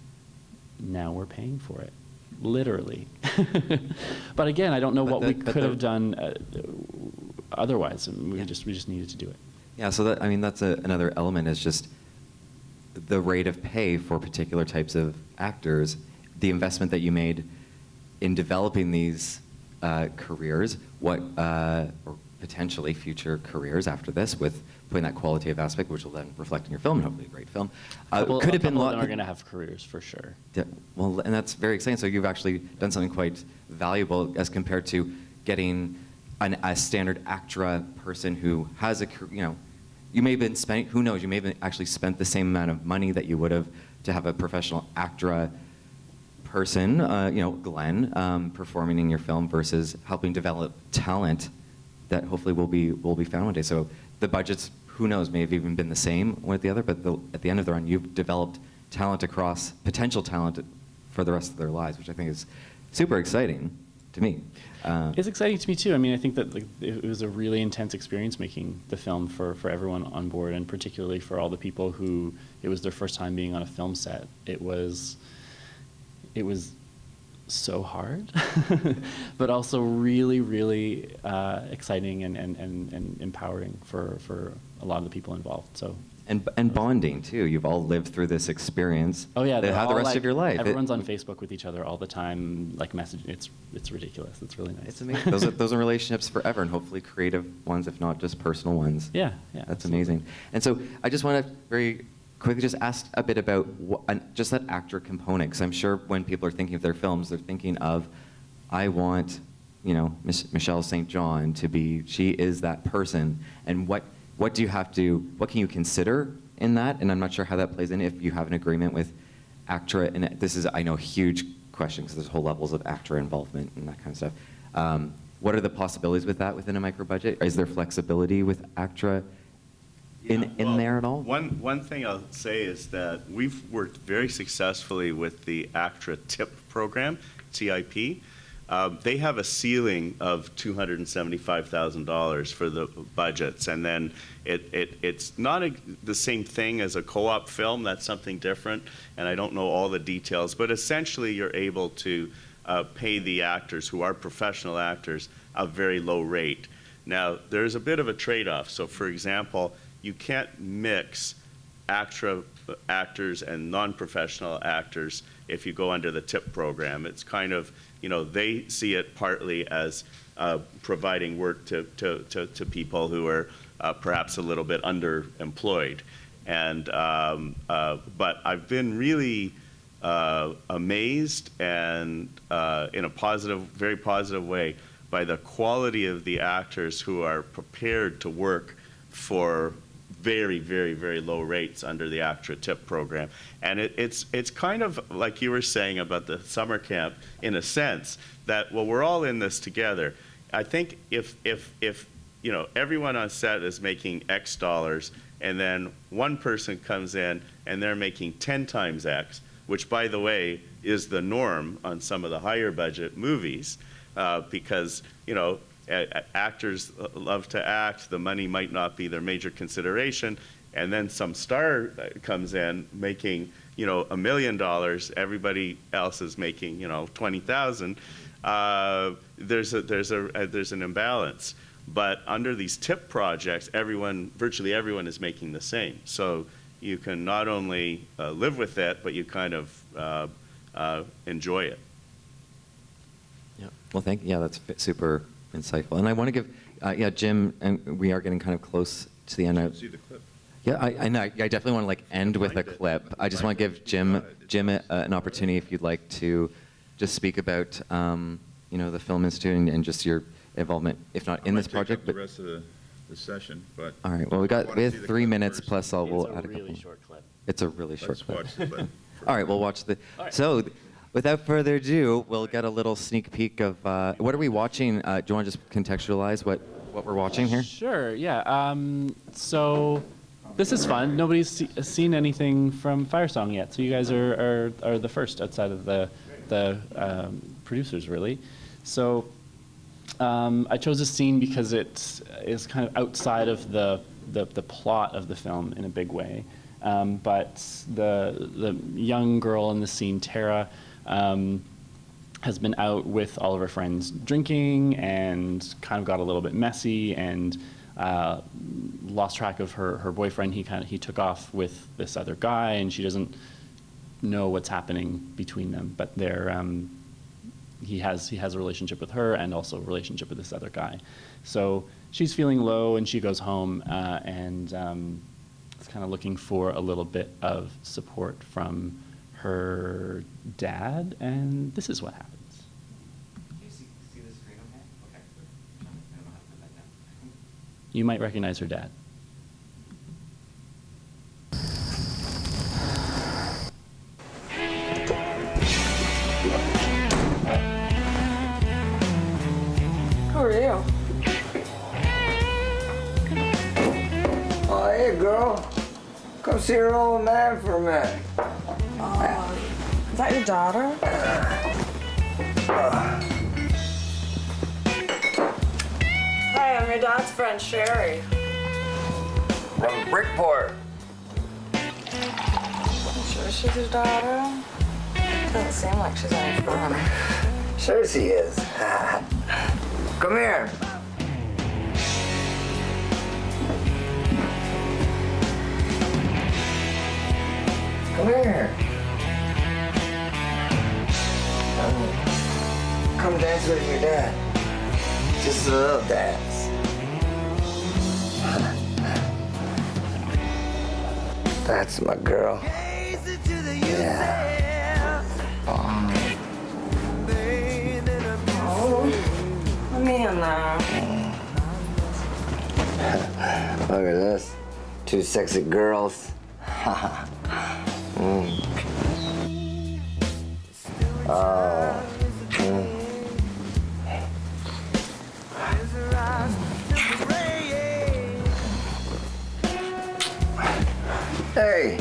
now we're paying for it, literally. But again, I don't know what we could have done otherwise, and we just needed to do it. Yeah, so that's another element, is just the rate of pay for particular types of actors, the investment that you made in developing these careers, or potentially future careers after this, with putting that qualitative aspect, which will then reflect in your film, and hopefully a great film. Could have been a lot. Are going to have careers for sure. Yeah, well, and that's very exciting. So you've actually done something quite valuable as compared to getting a standard actra person who has you may have been spending, who knows, you may have actually spent the same amount of money that you would have to have a professional actra person, Glenn, performing in your film, versus helping develop talent that hopefully will be found one day. So the budgets, who knows, may have even been the same one at the other, but at the end of the run, you've developed potential talent for the rest of their lives, which I think is super exciting to me. It's exciting to me too. I mean, I think that it was a really intense experience making the film for everyone on board, and particularly for all the people who it was their first time being on a film set. It was so hard, but also really, really exciting and empowering for a lot of the people involved. So. And bonding too. You've all lived through this experience. Oh yeah, how the rest of your life. Everyone's on Facebook with each other all the time, like messaging. It's ridiculous. It's really nice. It's amazing. those are relationships forever, and hopefully creative ones, if not just personal ones. Yeah. That's absolutely amazing. And so I just want to very quickly just ask a bit about just that actor component, because I'm sure when people are thinking of their films, they're thinking of, I want, Michelle St. John to be. She is that person, and what can you consider in that? And I'm not sure how that plays in, if you have an agreement with ACTRA. And this is, I know, a huge question, because there's whole levels of ACTRA involvement and that kind of stuff. What are the possibilities with that within a micro budget? Is there flexibility with ACTRA in there at all? One thing I'll say is that we've worked very successfully with the ACTRA TIP program, TIP. they have a ceiling of $275,000 for the budgets, and then it's not the same thing as a co-op film. That's something different, and I don't know all the details, but essentially you're able to pay the actors, who are professional actors, a very low rate. Now, there's a bit of a trade-off. So, for example, you can't mix actors and non-professional actors if you go under the TIP program. It's kind of, they see it partly as providing work to people who are perhaps a little bit underemployed. And, but I've been really amazed and in a positive, very positive way by the quality of the actors who are prepared to work for very, very, very low rates under the ACTRA TIP program. And it's kind of like you were saying about the summer camp, in a sense, that, well, we're all in this together. I think if everyone on set is making X dollars, and then one person comes in and they're making 10 times X, which, by the way, is the norm on some of the higher budget movies, because, actors love to act, the money might not be their major consideration, and then some star comes in making, $1 million, everybody else is making, 20,000. There's an imbalance. But under these TIP projects, virtually everyone is making the same. So you can not only live with it, but you kind of enjoy it. Yeah. Well, that's super insightful. And I want to give, Jim, and we are getting kind of close to the end. See the clip. Yeah, I know. I definitely want to end with a clip. I just want to give Jim an opportunity, if you'd like to just speak about, the Film Institute and just your involvement, if not in this project, but the rest of the session. But all right. Well, we have 3 minutes plus. We'll add a couple. It's a really short clip. It's a really short let's clip. watch the clip. All right, we'll watch the. right. So, without further ado, we'll get a little sneak peek of what are we watching. Do you want to just contextualize what we're watching here? Sure, yeah. So this is fun. Nobody's seen anything from Firesong yet, so you guys are the first outside of the producers, really. So I chose this scene because it is kind of outside of the plot of the film in a big way. But the young girl in the scene, Tara, has been out with all of her friends drinking and kind of got a little bit messy and lost track of her boyfriend. He took off with this other guy, and she doesn't know what's happening between them. But he has a relationship with her and also a relationship with this other guy. So she's feeling low, and she goes home and is kind of looking for a little bit of support from her dad, and this is what happens. Can you see the screen okay? Okay. I don't know how to put that down. You might recognize her dad. Who are you? Oh, hey, girl. Come see your old man for a minute. Is that your daughter? Hey, I'm your dad's friend, Sherry. From Brickport. You sure she's your daughter? Doesn't seem like she's any fun. Sure she is. Come here. Come here. Come dance with your dad. Just a little dance. That's my girl. Yeah. Oh, let me in there. Look at this. Two sexy girls. Oh. Hey,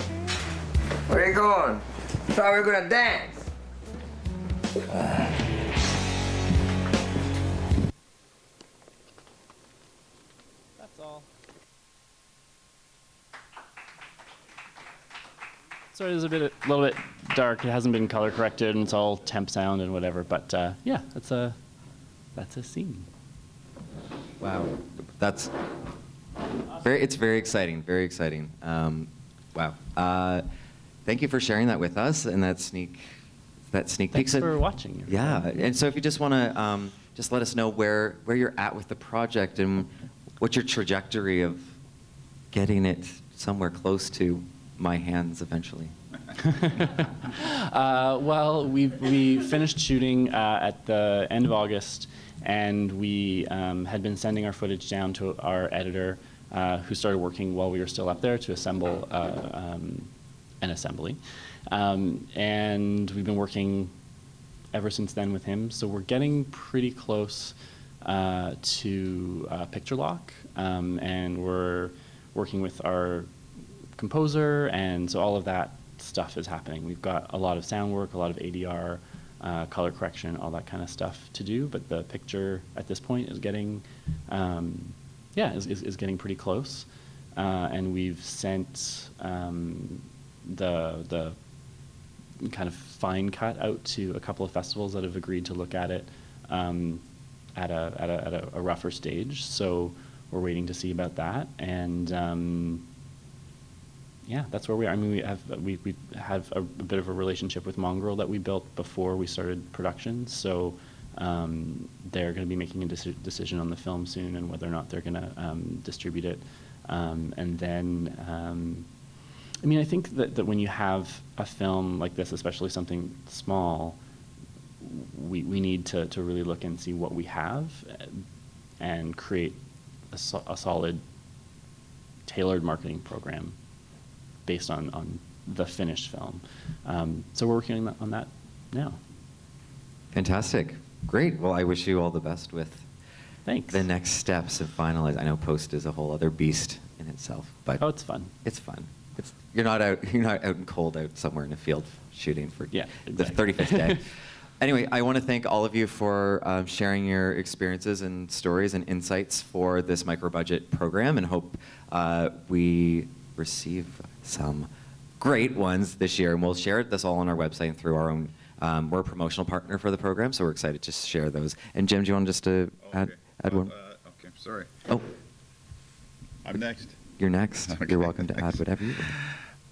where are you going? Thought we were gonna dance. So it is a little bit dark. It hasn't been color corrected, and it's all temp sound and whatever. But yeah, that's a scene. Wow, that's it's very exciting, very exciting. Wow. Thank you for sharing that with us and that sneak peek. Thanks for watching. Yeah, and so if you just want to just let us know where you're at with the project and what's your trajectory of getting it somewhere close to my hands eventually. Well, we finished shooting at the end of August, and we had been sending our footage down to our editor, who started working while we were still up there to assemble an assembly. And we've been working ever since then with him. So we're getting pretty close to picture lock, and we're working with our composer, and so all of that stuff is happening. We've got a lot of sound work, a lot of ADR, color correction, all that kind of stuff to do, but the picture at this point is getting, is getting pretty close. And we've sent the kind of fine cut out to a couple of festivals that have agreed to look at it at a rougher stage. So we're waiting to see about that. And yeah, that's where we are. I mean, we have a bit of a relationship with Mongrel that we built before we started production. So they're going to be making a decision on the film soon and whether or not they're going to distribute it. And then, I mean, I think that when you have a film like this, especially something small, we need to really look and see what we have and create a solid, tailored marketing program based on the finished film. So we're working on that now. Fantastic. Great. Well, I wish you all the best with Thanks. the next steps of finalize. I know post is a whole other beast in itself, but Oh, it's fun. It's fun. You're not out and cold out somewhere in a field shooting for Yeah, the exactly. 35th day. Anyway, I want to thank all of you for sharing your experiences and stories and insights for this micro-budget program, and hope we receive some great ones this year. And we'll share this all on our website and through our own. We're a promotional partner for the program, so we're excited to share those. And Jim, do you want just to add one? Okay, sorry. Oh, I'm next. you're next. Okay, You're welcome to add thanks. whatever you want.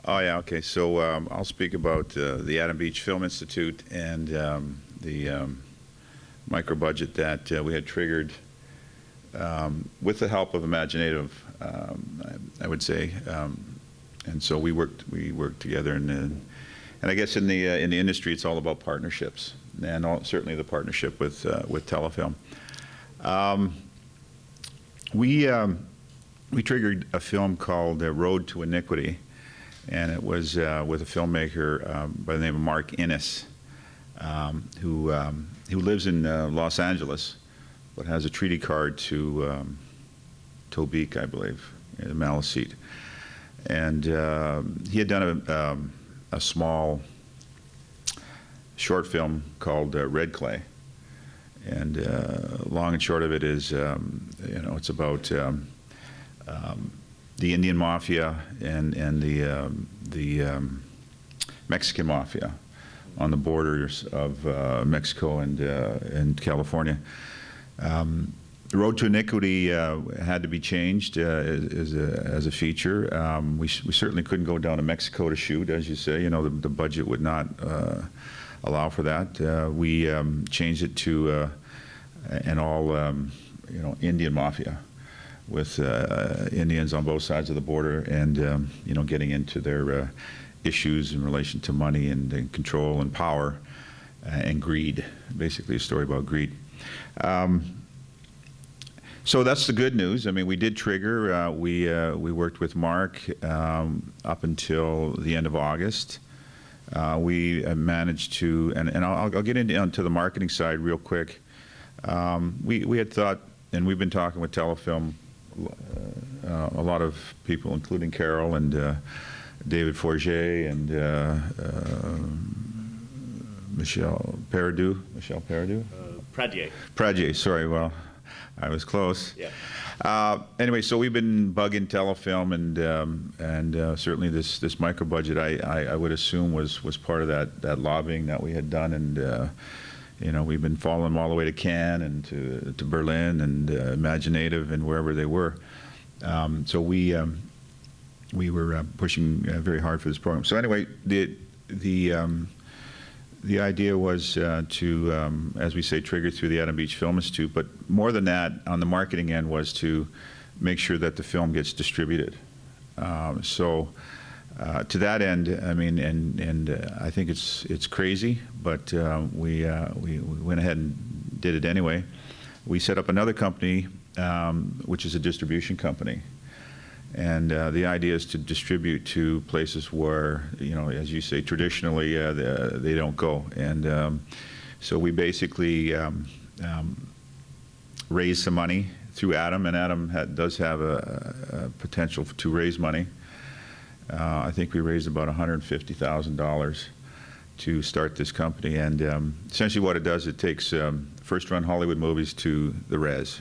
Oh, yeah, okay. So I'll speak about the Adam Beach Film Institute and the micro-budget that we had triggered with the help of imagineNATIVE, I would say. And so we worked together, and I guess in the industry, it's all about partnerships, and certainly the partnership with Telefilm. We triggered a film called Road to Iniquity, and it was with a filmmaker by the name of Mark Innes, who lives in Los Angeles, but has a treaty card to Tobique, I believe, the Maliseet. And he had done a small short film called Red Clay. And long and short of it is, it's about the Indian Mafia and the Mexican Mafia on the borders of Mexico and California. The Road to Iniquity had to be changed as a feature. We certainly couldn't go down to Mexico to shoot, as you say. The budget would not allow for that. We changed it to an all Indian Mafia, with Indians on both sides of the border, and getting into their issues in relation to money and control and power and greed. Basically, a story about greed. So that's the good news. I mean, we did trigger. We worked with Mark up until the end of August. We managed to, and I'll get into the marketing side real quick. We had thought, and we've been talking with Telefilm, a lot of people, including Carol and David Forget and Michelle Paradou. Pradier. Pradier, sorry, well, I was close. Yeah. Anyway, so we've been bugging Telefilm, and certainly this micro budget, I would assume was part of that lobbying that we had done, and you know, we've been following them all the way to Cannes and to Berlin and imagineNATIVE and wherever they were. So we were pushing very hard for this program. So anyway, the idea was to, as we say, trigger through the Adam Beach Film Institute, but more than that, on the marketing end, was to make sure that the film gets distributed. To that end, I mean, and I think it's crazy, but we went ahead and did it anyway. We set up another company, which is a distribution company. And the idea is to distribute to places where, you know, as you say, traditionally they don't go. And so we basically raised some money through Adam, and Adam does have a potential to raise money. I think we raised about $150,000 to start this company. And essentially what it does, it takes first-run Hollywood movies to the res.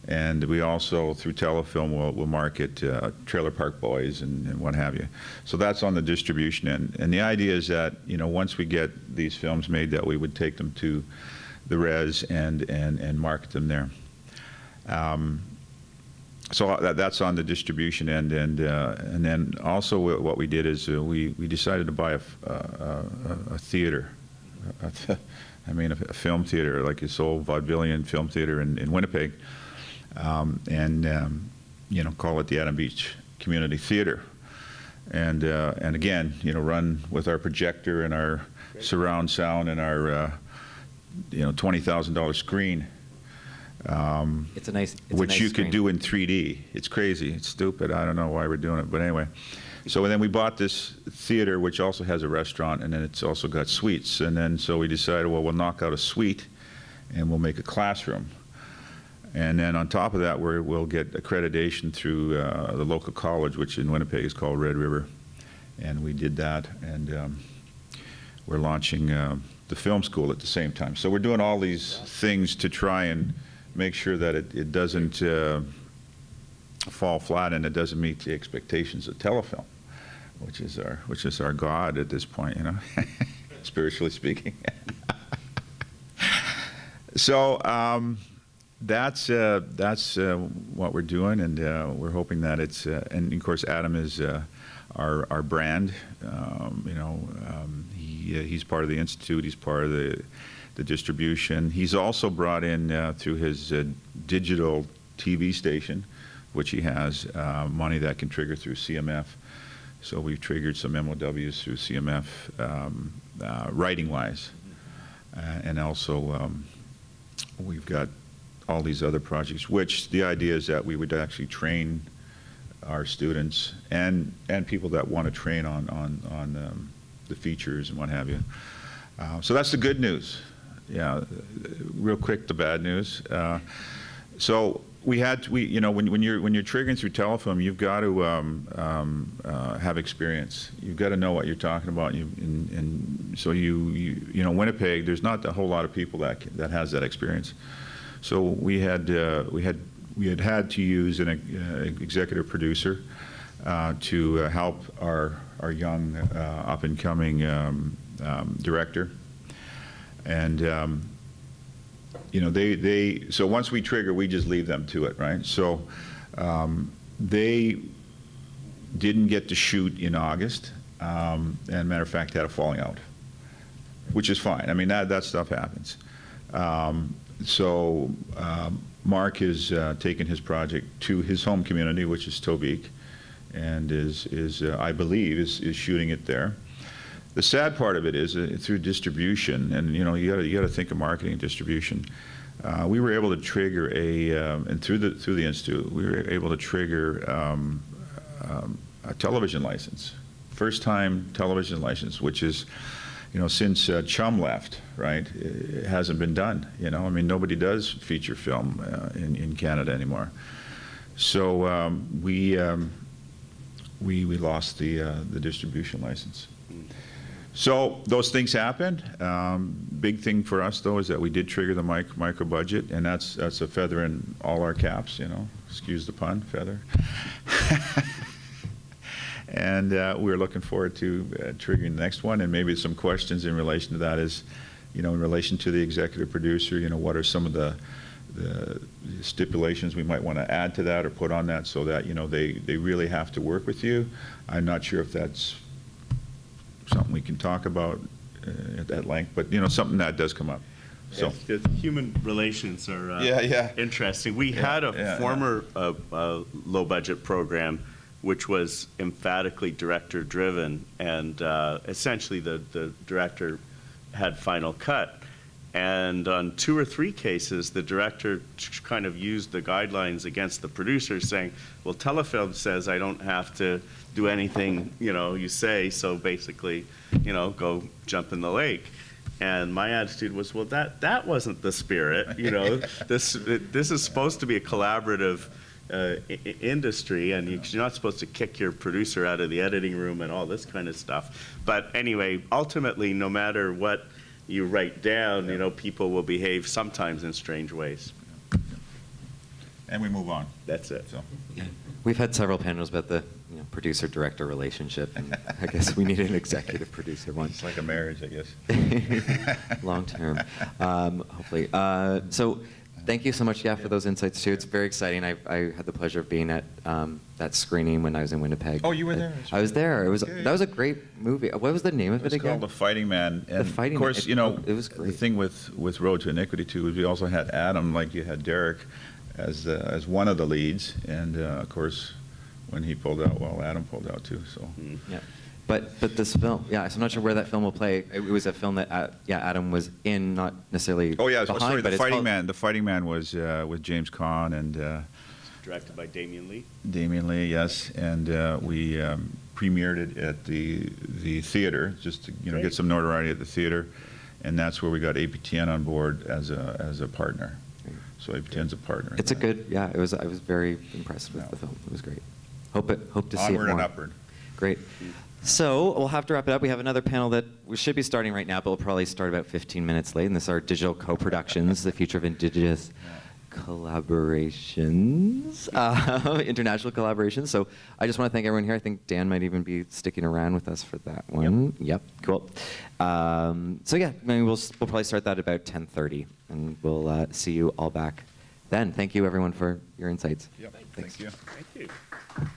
And we also, through Telefilm, will market Trailer Park Boys and what have you. So that's on the distribution end. And the idea is that, you know, once we get these films made, that we would take them to the res and market them there. So that's on the distribution end, and then also what we did is we decided to buy a theater. I mean, a film theater, like this old vaudevillian film theater in Winnipeg. You know, call it the Adam Beach Community Theater, and again, you know, run with our projector and our surround sound and our you know, $20,000 screen, which you could do in 3D. It's crazy, it's stupid. I don't know why we're doing it, but anyway. So then we bought this theater, which also has a restaurant, and then it's also got suites. And then so we decided, well, we'll knock out a suite, and we'll make a classroom. And then on top of that, we'll get accreditation through the local college, which in Winnipeg is called Red River. And we did that, and we're launching the film school at the same time. So we're doing all these things to try and make sure that it doesn't fall flat and it doesn't meet the expectations of Telefilm, which is our God at this point, you know, spiritually speaking. So that's what we're doing, and we're hoping that it's and of course Adam is our brand. You know, he's part of the institute. He's part of the distribution. He's also brought in through his digital TV station, which he has, money that can trigger through CMF. So we've triggered some MOWs through CMF, writing-wise, and also we've got all these other projects, which the idea is that we would actually train our students and people that want to train on the features and what have you. So that's the good news. Yeah, real quick, the bad news. So we you know, when you're triggering through Telefilm, you've got to have experience. You've got to know what you're talking about. And so you know, Winnipeg, there's not a whole lot of people that has that experience. So we had to use an executive producer to help our young up and coming director. And you know, so once we trigger, we just leave them to it, right? So they didn't get to shoot in August, and matter of fact, had a falling out, which is fine. I mean, that stuff happens. So Mark has taken his project to his home community, which is Tobique, and I believe is shooting it there. The sad part of it is through distribution, and you know, you got to think of marketing and distribution. We were able to trigger and through the institute, we were able to trigger a television license, first-time television license, which is, you know, since Chum left, right? It hasn't been done. You know, I mean, nobody does feature film in Canada anymore. So we lost the distribution license. So those things happen. Big thing for us, though, is that we did trigger the micro budget, and that's a feather in all our caps, you know. Excuse the pun, feather. And we're looking forward to triggering the next one, and maybe some questions in relation to that is, you know, in relation to the executive producer, you know, what are some of the stipulations we might want to add to that or put on that so that, you know, they really have to work with you. I'm not sure if that's something we can talk about at length, but, you know, something that does come up. So. Yes, human relations are Yeah. interesting. We had a former low-budget program which was emphatically director-driven, and essentially the director had final cut. And on 2 or 3 cases, the director kind of used the guidelines against the producer, saying, well, Telefilm says I don't have to do anything, you know, you say, so basically, you know, go jump in the lake. And my attitude was, well, that wasn't the spirit, you know. This is supposed to be a collaborative industry, and you're not supposed to kick your producer out of the editing room and all this kind of stuff. But anyway, ultimately, no matter what you write down, you know, people will behave sometimes in strange ways. And we move on. That's it. So. We've had several panels about the producer-director relationship, and I guess we need an executive producer one. It's like a marriage, I guess. Long term, hopefully. So thank you so much, for those insights too. It's very exciting. I had the pleasure of being at that screening when I was in Winnipeg. Oh, you were there? I was there. It was Okay. That was a great movie. What was the name of it again? It's called The Fighting Man. And The Fighting of course, Man. you know, It was great. the thing with Road to Iniquity too is we also had Adam, like you had Derek, as one of the leads, and of course, when he pulled out, well, Adam pulled out too. So. Yeah. But this film, so I'm not sure where that film will play. It was a film that Adam was in, not necessarily Oh yeah, behind, sorry. but The it's Fighting called- Man. The Fighting Man was with James Caan and Directed by Damien Lee. Damien Lee, yes, and we premiered it at the theater just to get Great. some notoriety at the theater, and that's where we got APTN on board as a partner. So APTN's a partner. in It's a that. good, I was very impressed with Yeah. the film. It was great. Hope to see it Onward more. and upward. Great. So we'll have to wrap it up. We have another panel that we should be starting right now, but we'll probably start about 15 minutes late. And this is our digital co-productions, the future of Indigenous collaborations, international collaborations. So I just want to thank everyone here. I think Dan might even be sticking around with us for that one. Yep, cool. So yeah, we'll probably start that about 10:30, and we'll see you all back then. Thank you, everyone, for your insights. Yep. Thanks. Thank you. Thank you.